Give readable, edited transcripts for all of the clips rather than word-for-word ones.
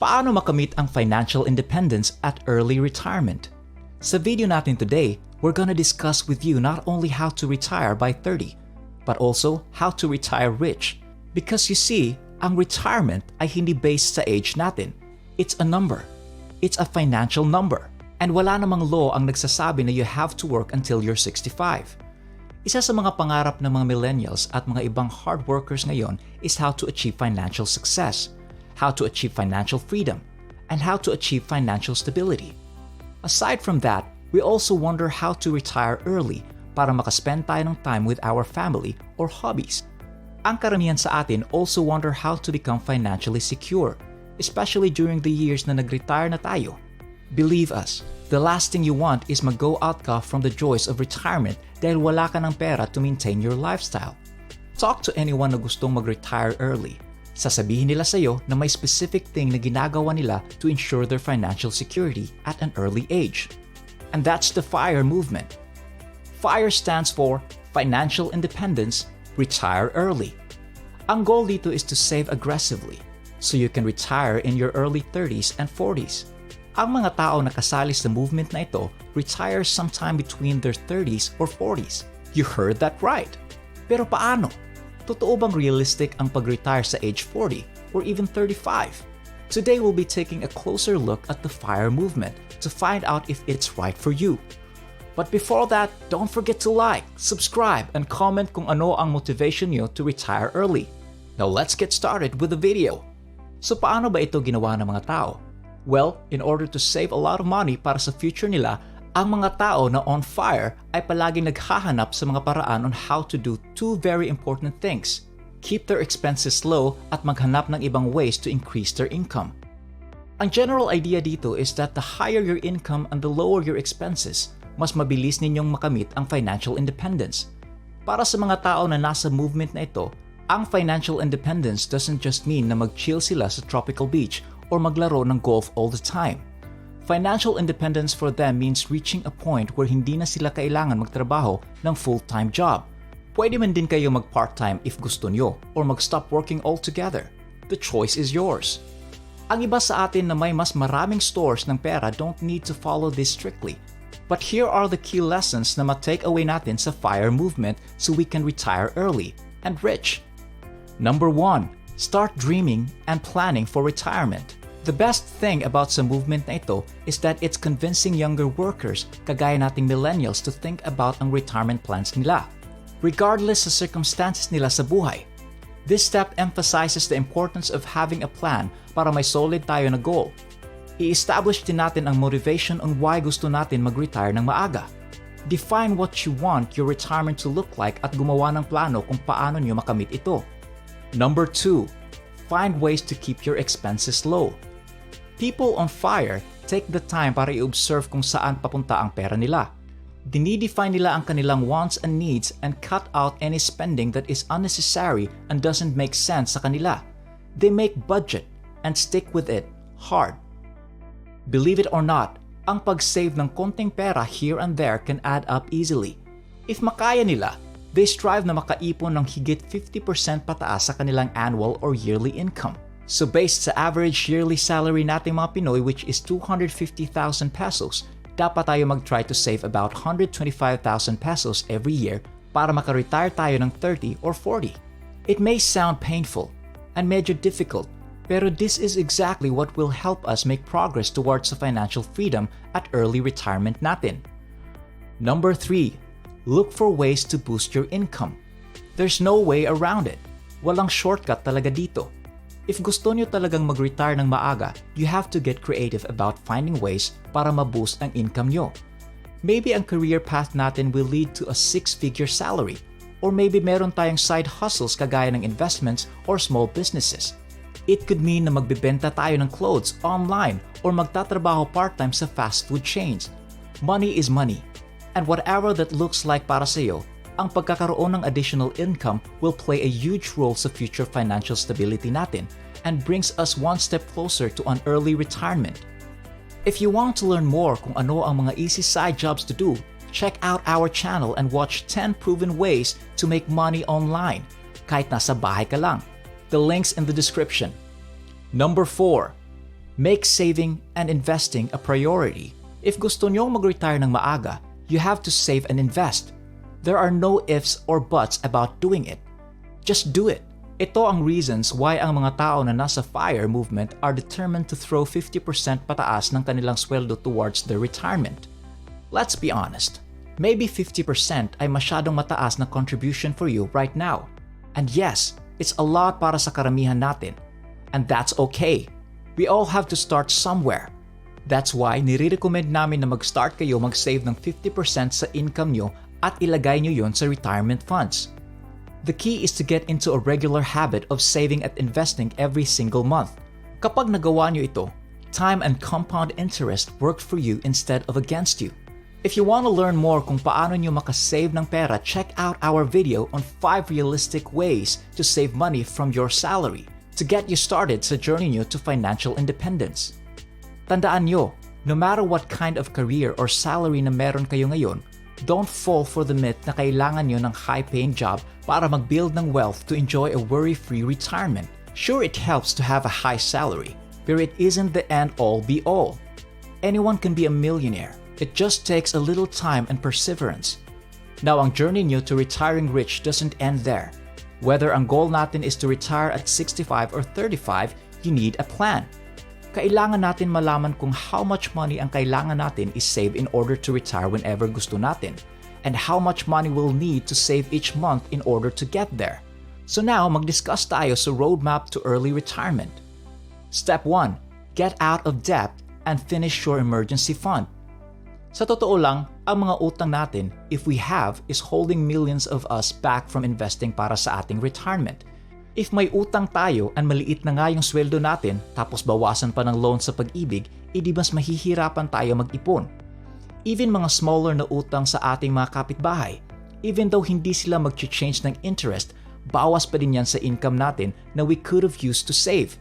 Paano makamit ang financial independence at early retirement? Sa video natin today, we're gonna discuss with you not only how to retire by 30, but also how to retire rich. Because you see, ang retirement ay hindi based sa age natin. It's a number. It's a financial number. And wala namang law ang nagsasabi na you have to work until you're 65. Isa sa mga pangarap ng mga millennials at mga ibang hard workers ngayon is how to achieve financial success, how to achieve financial freedom, and how to achieve financial stability. Aside from that, we also wonder how to retire early para makaspend tayo ng time with our family or hobbies. Ang karamihan sa atin also wonder how to become financially secure, especially during the years na nag-retire na tayo. Believe us, the last thing you want is mag-go out ka from the joys of retirement dahil wala ka ng pera to maintain your lifestyle. Talk to anyone na gustong mag-retire early. Sasabihin nila sa'yo na may specific thing na ginagawa nila to ensure their financial security at an early age. And that's the FIRE movement. FIRE stands for Financial Independence, Retire Early. Ang goal dito is to save aggressively so you can retire in your early 30s and 40s. Ang mga tao na kasali sa movement na ito retire sometime between their 30s or 40s. You heard that right. Pero paano? Totoo bang realistic ang pag-retire sa age 40 or even 35? Today we'll be taking a closer look at the FIRE movement to find out if it's right for you. But before that, don't forget to like, subscribe, and comment kung ano ang motivation nyo to retire early. Now let's get started with the video. So paano ba ito ginawa ng mga tao? Well, in order to save a lot of money para sa future nila, ang mga tao na on FIRE ay palaging naghahanap sa mga paraan on how to do two very important things. Keep their expenses low at maghanap ng ibang ways to increase their income. Ang general idea dito is that the higher your income and the lower your expenses, mas mabilis ninyong makamit ang financial independence. Para sa mga tao na nasa movement na ito, ang financial independence doesn't just mean na mag-chill sila sa tropical beach or maglaro ng golf all the time. Financial independence for them means reaching a point where hindi na sila kailangan magtrabaho ng full-time job. Pwede man din kayo mag-part-time if gusto nyo or mag-stop working altogether. The choice is yours. Ang iba sa atin na may mas maraming stores ng pera don't need to follow this strictly. But here are the key lessons na ma-take away natin sa FIRE movement so we can retire early and rich. Number 1. Start dreaming and planning for retirement. The best thing about sa movement na ito is that it's convincing younger workers, kagaya nating millennials, to think about ang retirement plans nila, regardless sa circumstances nila sa buhay. This step emphasizes the importance of having a plan para may solid tayo na goal. I-establish din natin ang motivation on why gusto natin mag-retire ng maaga. Define what you want your retirement to look like at gumawa ng plano kung paano nyo makamit ito. Number 2. Find ways to keep your expenses low. People on FIRE take the time para i-observe kung saan papunta ang pera nila. Dinidefine nila ang kanilang wants and needs and cut out any spending that is unnecessary and doesn't make sense sa kanila. They make budget and stick with it hard. Believe it or not, ang pag-save ng konting pera here and there can add up easily. If makaya nila, they strive na makaipon ng higit 50% pataas sa kanilang annual or yearly income. So based sa average yearly salary nating mga Pinoy, which is 250,000 pesos, dapat tayo mag-try to save about 125,000 pesos every year para maka-retire tayo ng 30 or 40. It may sound painful and medyo difficult, pero this is exactly what will help us make progress towards the financial freedom at early retirement natin. Number 3. Look for ways to boost your income. There's no way around it. Walang shortcut talaga dito. If gusto nyo talagang mag-retire ng maaga, you have to get creative about finding ways para ma-boost ang income nyo. Maybe ang career path natin will lead to a 6-figure salary, or maybe meron tayong side hustles kagaya ng investments or small businesses. It could mean na magbebenta tayo ng clothes online or magtatrabaho part-time sa fast food chains. Money is money, and whatever that looks like para sa'yo, ang pagkakaroon ng additional income will play a huge role sa future financial stability natin and brings us one step closer to an early retirement. If you want to learn more kung ano ang mga easy side jobs to do, check out our channel and watch 10 proven ways to make money online, kahit nasa bahay ka lang. The link's in the description. Number 4. Make saving and investing a priority. If gusto nyong mag-retire ng maaga, you have to save and invest. There are no ifs or buts about doing it. Just do it. Ito ang reasons why ang mga tao na nasa FIRE movement are determined to throw 50% pataas ng kanilang sweldo towards their retirement. Let's be honest. Maybe 50% ay masyadong mataas na contribution for you right now. And yes, it's a lot para sa karamihan natin. And that's okay. We all have to start somewhere. That's why nire-recommend namin na mag-start kayo mag-save ng 50% sa income nyo at ilagay nyo yon sa retirement funds. The key is to get into a regular habit of saving at investing every single month. Kapag nagawa nyo ito, time and compound interest worked for you instead of against you. If you want to learn more kung paano nyo makasave ng pera, check out our video on 5 realistic ways to save money from your salary to get you started sa journey nyo to financial independence. Tandaan nyo, no matter what kind of career or salary na meron kayo ngayon, don't fall for the myth na kailangan nyo ng high-paying job para mag-build ng wealth to enjoy a worry-free retirement. Sure, it helps to have a high salary, but it isn't the end-all be-all. Anyone can be a millionaire. It just takes a little time and perseverance. Now, ang journey nyo to retiring rich doesn't end there. Whether ang goal natin is to retire at 65 or 35, you need a plan. Kailangan natin malaman kung how much money ang kailangan natin is save in order to retire whenever gusto natin, and how much money we'll need to save each month in order to get there. So now, mag-discuss tayo sa roadmap to early retirement. Step 1. Get out of debt and finish your emergency fund. Sa totoo lang, ang mga utang natin, if we have, is holding millions of us back from investing para sa ating retirement. If may utang tayo and maliit na nga yung sweldo natin tapos bawasan pa ng loan sa pag-ibig, edi mas mahihirapan tayo mag-ipon. Even mga smaller na utang sa ating mga kapitbahay, even though hindi sila mag-change ng interest, bawas pa din yan sa income natin na we could have used to save.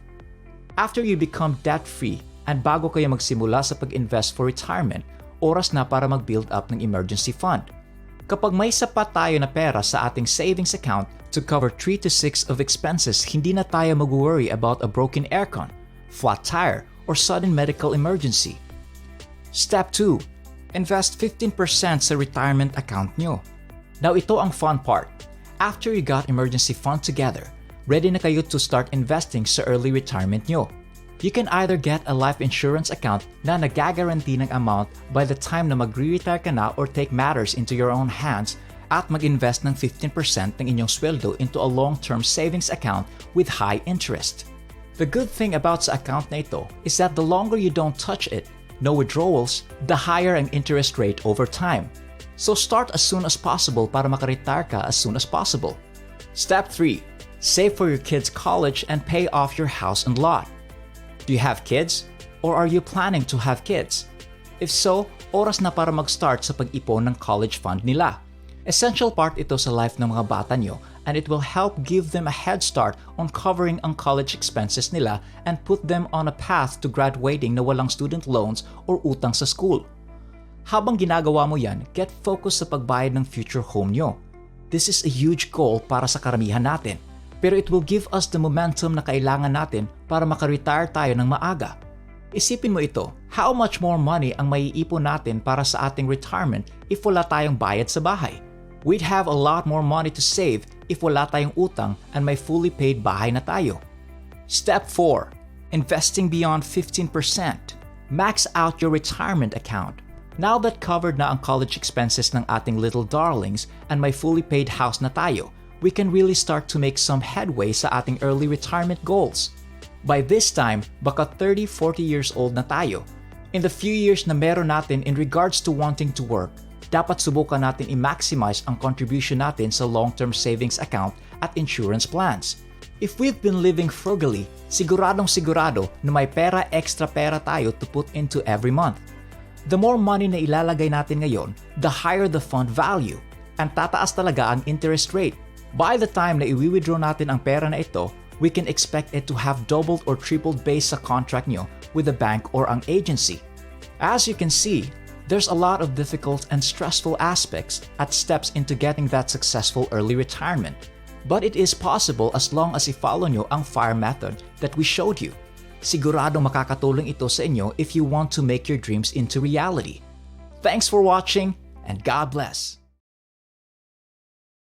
After you become debt-free and bago kayo magsimula sa pag-invest for retirement, oras na para mag-build up ng emergency fund. Kapag may sapat tayo na pera sa ating savings account to cover 3 to 6 of expenses, hindi na tayo mag-worry about a broken aircon, flat tire, or sudden medical emergency. Step 2. Invest 15% sa retirement account nyo. Now ito ang fun part. After you got emergency fund together, ready na kayo to start investing sa early retirement nyo. You can either get a life insurance account na nagagaranti ng amount by the time na magre-retire ka na or take matters into your own hands at mag-invest ng 15% ng inyong sweldo into a long-term savings account with high interest. The good thing about sa account na ito is that the longer you don't touch it, no withdrawals, the higher ang interest rate over time. So start as soon as possible para makaretire ka as soon as possible. Step 3. Save for your kids' college and pay off your house and lot. Do you have kids? Or are you planning to have kids? If so, oras na para mag-start sa pag-ipon ng college fund nila. Essential part ito sa life ng mga bata nyo and it will help give them a head start on covering ang college expenses nila and put them on a path to graduating na walang student loans or utang sa school. Habang ginagawa mo yan, get focused sa pagbayad ng future home nyo. This is a huge goal para sa karamihan natin. Pero it will give us the momentum na kailangan natin para makaretire tayo ng maaga. Isipin mo ito, how much more money ang maiipon natin para sa ating retirement if wala tayong bayad sa bahay? We'd have a lot more money to save if wala tayong utang and may fully paid bahay na tayo. Step 4. Investing beyond 15%. Max out your retirement account. Now that covered na ang college expenses ng ating little darlings and may fully paid house na tayo, we can really start to make some headway sa ating early retirement goals. By this time, baka 30-40 years old na tayo. In the few years na meron natin in regards to wanting to work, dapat subukan natin i-maximize ang contribution natin sa long-term savings account at insurance plans. If we've been living frugally, siguradong-sigurado na may extra pera tayo to put into every month. The more money na ilalagay natin ngayon, the higher the fund value, and tataas talaga ang interest rate. By the time na i-withdraw natin ang pera na ito, we can expect it to have doubled or tripled based sa contract nyo with the bank or ang agency. As you can see, there's a lot of difficult and stressful aspects at steps into getting that successful early retirement. But it is possible as long as i-follow nyo ang FIRE method that we showed you. Siguradong makakatulong ito sa inyo if you want to make your dreams into reality. Thanks for watching and God bless!